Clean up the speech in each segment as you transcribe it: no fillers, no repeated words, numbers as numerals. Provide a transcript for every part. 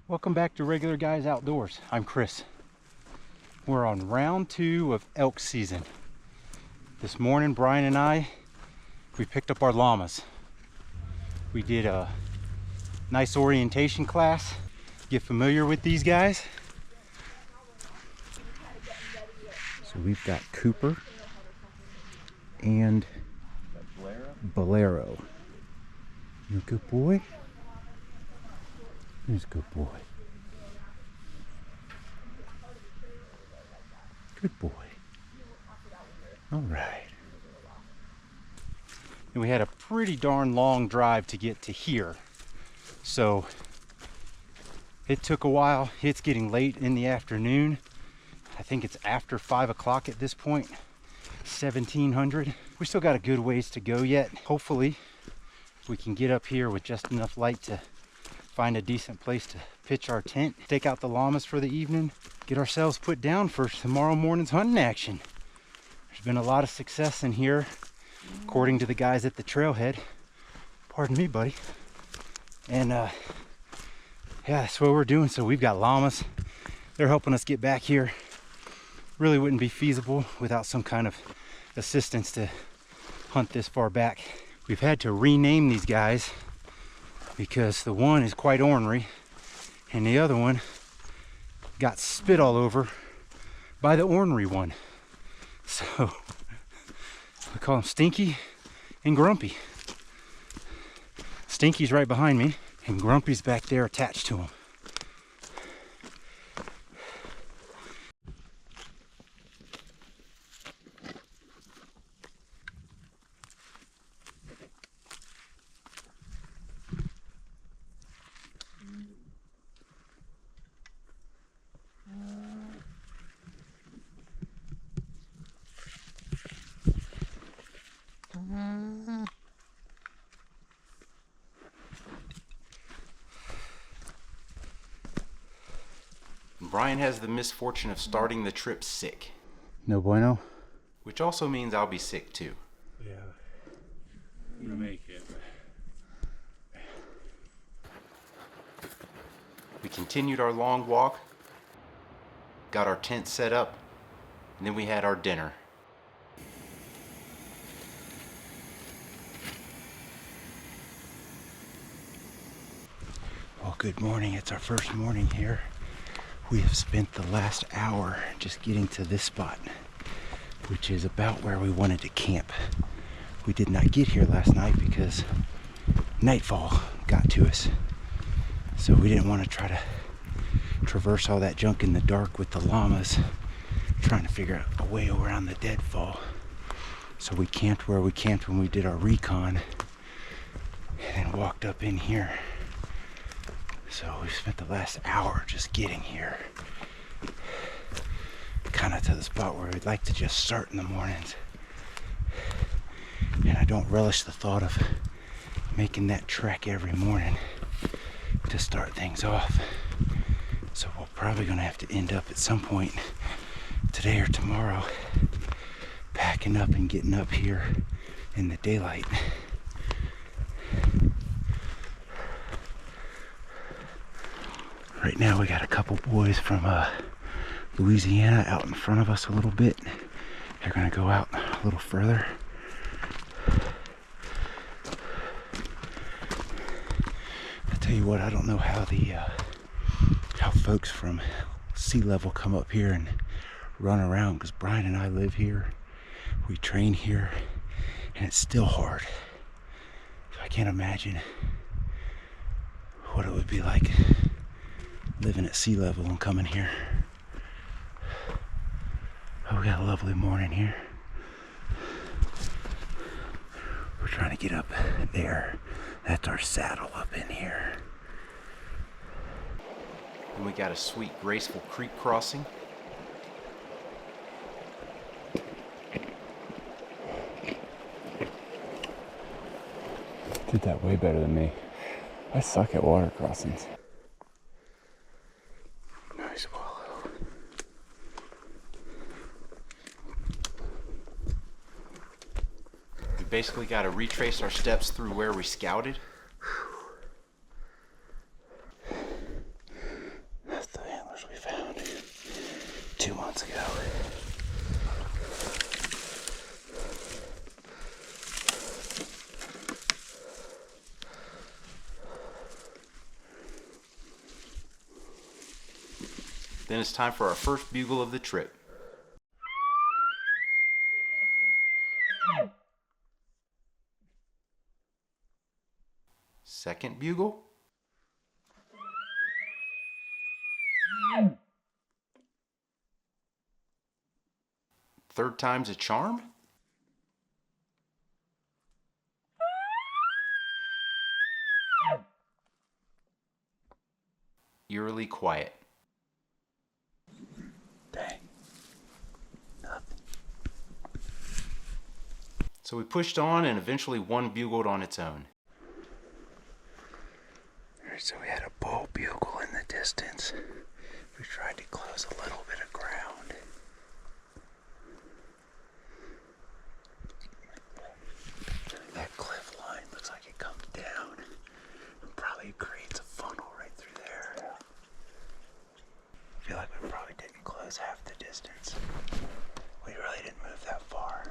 Welcome back to Regular Guys Outdoors. I'm Chris. We're on round 2 of elk season. This morning, Brian and we picked up our llamas. We did a nice orientation class, get familiar with these guys. So we've got Cooper and Bolero. You a good boy? He's a good boy. Good boy. All right. And we had a pretty darn long drive to get to here. So it took a while. It's getting late in the afternoon. I think it's after 5 o'clock at this point, 1700. We still got a good ways to go yet. Hopefully we can get up here with just enough light to find a decent place to pitch our tent, take out the llamas for the evening, get ourselves put down for tomorrow morning's hunting action. There's been a lot of success in here, according to the guys at the trailhead. Pardon me, buddy. And yeah, that's what we're doing. So we've got llamas. They're helping us get back here. Really wouldn't be feasible without some kind of assistance to hunt this far back. We've had to rename these guys because the one is quite ornery and the other one got spit all over by the ornery one. So we call them Stinky and Grumpy. Stinky's right behind me and Grumpy's back there attached to him. Brian has the misfortune of starting the trip sick. No bueno. Which also means I'll be sick too. Yeah, I'm gonna make it. We continued our long walk, got our tent set up, and then we had our dinner. Well, good morning. It's our first morning here. We have spent the last hour just getting to this spot, which is about where we wanted to camp. We did not get here last night because nightfall got to us. So we didn't want to try to traverse all that junk in the dark with the llamas, trying to figure out a way around the deadfall. So we camped where we camped when we did our recon and then walked up in here. So we spent the last hour just getting here, kind of to the spot where we'd like to just start in the mornings. And I don't relish the thought of making that trek every morning to start things off. So we're probably gonna have to end up at some point today or tomorrow packing up and getting up here in the daylight. Right now we got a couple boys from Louisiana out in front of us a little bit. They're gonna go out a little further. I tell you what, I don't know how how folks from sea level come up here and run around, because Brian and I live here, we train here, and it's still hard. So I can't imagine what it would be like living at sea level and coming here. Oh, we got a lovely morning here. We're trying to get up there. That's our saddle up in here. And we got a sweet, graceful creek crossing. Did that way better than me. I suck at water crossings. Nice wallow. We basically got to retrace our steps through where we scouted. That's the antlers we found 2 months ago. Then it's time for our first bugle of the trip. Second bugle. Third time's a charm. Eerily quiet. Dang. Nothing. So we pushed on and eventually one bugled on its own. Alright, so we had a bull bugle in the distance. We tried to close a little bit of ground. That cliff line looks like it comes down. It probably creates a funnel right through there. I feel like we probably didn't close half the distance. We really didn't move that far.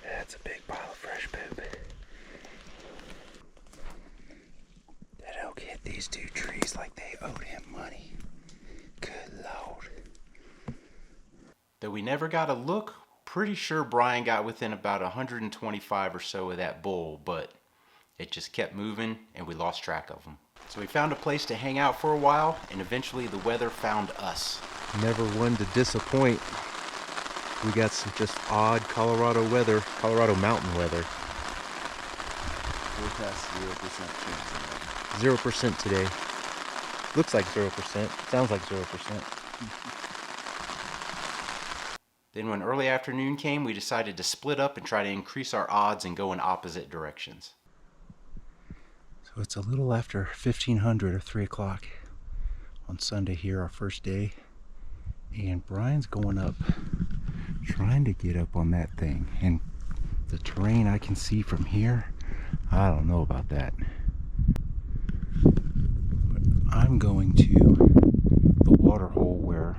That's a big pile of fresh poop. That elk hit these 2 trees like they owed him money. Good Lord. Though we never got a look, pretty sure Brian got within about 125 or so of that bull, but it just kept moving and we lost track of him. So we found a place to hang out for a while, and eventually the weather found us. Never one to disappoint. We got some just odd Colorado weather, Colorado mountain weather. Forecast 0% chance of that. 0% today. Looks like 0%. Sounds like 0%. Then when early afternoon came, we decided to split up and try to increase our odds and go in opposite directions. So it's a little after 1500 or 3 o'clock on Sunday here, our first day. And Brian's going up, trying to get up on that thing. And the terrain I can see from here, I don't know about that. But I'm going to the water hole where,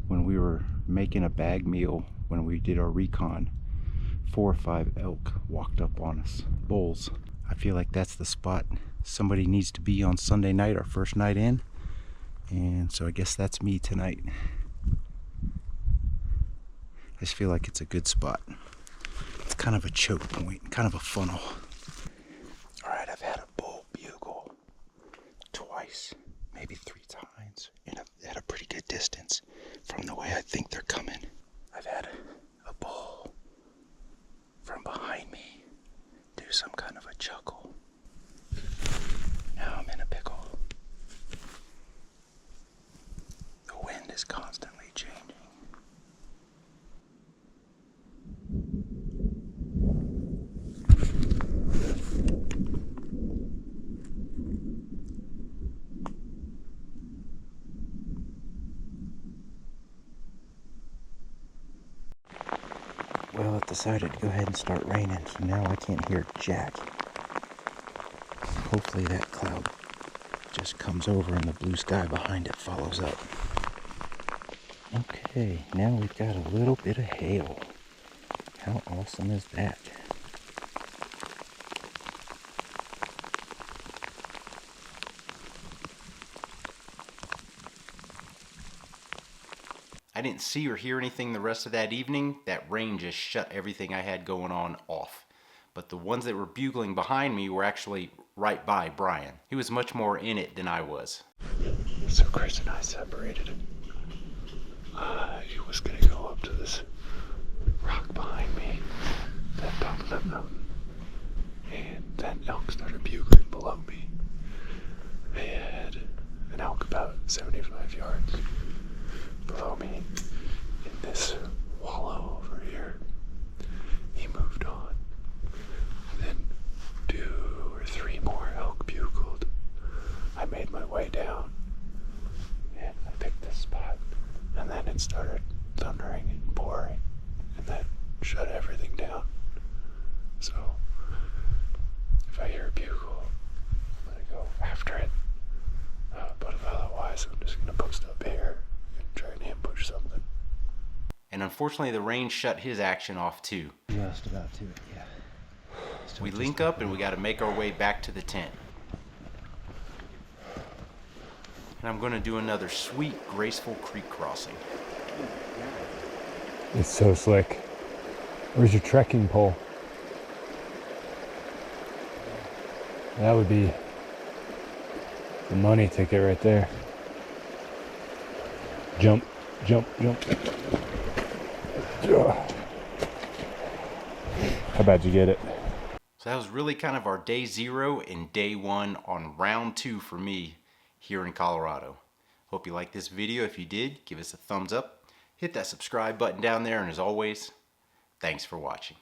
when we were making a bag meal, when we did our recon, 4 or 5 elk walked up on us, bulls. I feel like that's the spot somebody needs to be on Sunday night, our first night in. And so I guess that's me tonight. I just feel like it's a good spot. It's kind of a choke point, kind of a funnel. Alright, I've had a bull bugle twice, maybe 3 times, at a pretty good distance from the way I think they're coming. I've had a bull from behind me do some kind of a chuckle. Now I'm in a pickle. The wind is constantly changing. Well, it decided to go ahead and start raining, so now I can't hear jack. Hopefully that cloud just comes over and the blue sky behind it follows up. Okay, now we've got a little bit of hail. How awesome is that? I didn't see or hear anything the rest of that evening. That rain just shut everything I had going on off. But the ones that were bugling behind me were actually right by Brian. He was much more in it than I was. So Chris and I separated. He was gonna go up to this rock behind me, that top of that mountain, and that elk started bugling below me. They had an elk about 75 yards If I hear a bugle, I'm gonna go after it. But if otherwise, I'm just gonna post up here and try and ambush something. And unfortunately, the rain shut his action off too. Just about to, yeah. We link up and we got to make our way back to the tent. And I'm going to do another sweet, graceful creek crossing. It's so slick. Where's your trekking pole? That would be the money ticket right there. Jump, jump, jump. How bad you get it? So that was really kind of our day 0 and day 1 on round 2 for me here in Colorado. Hope you liked this video. If you did, give us a thumbs up. Hit that subscribe button down there. And as always, thanks for watching.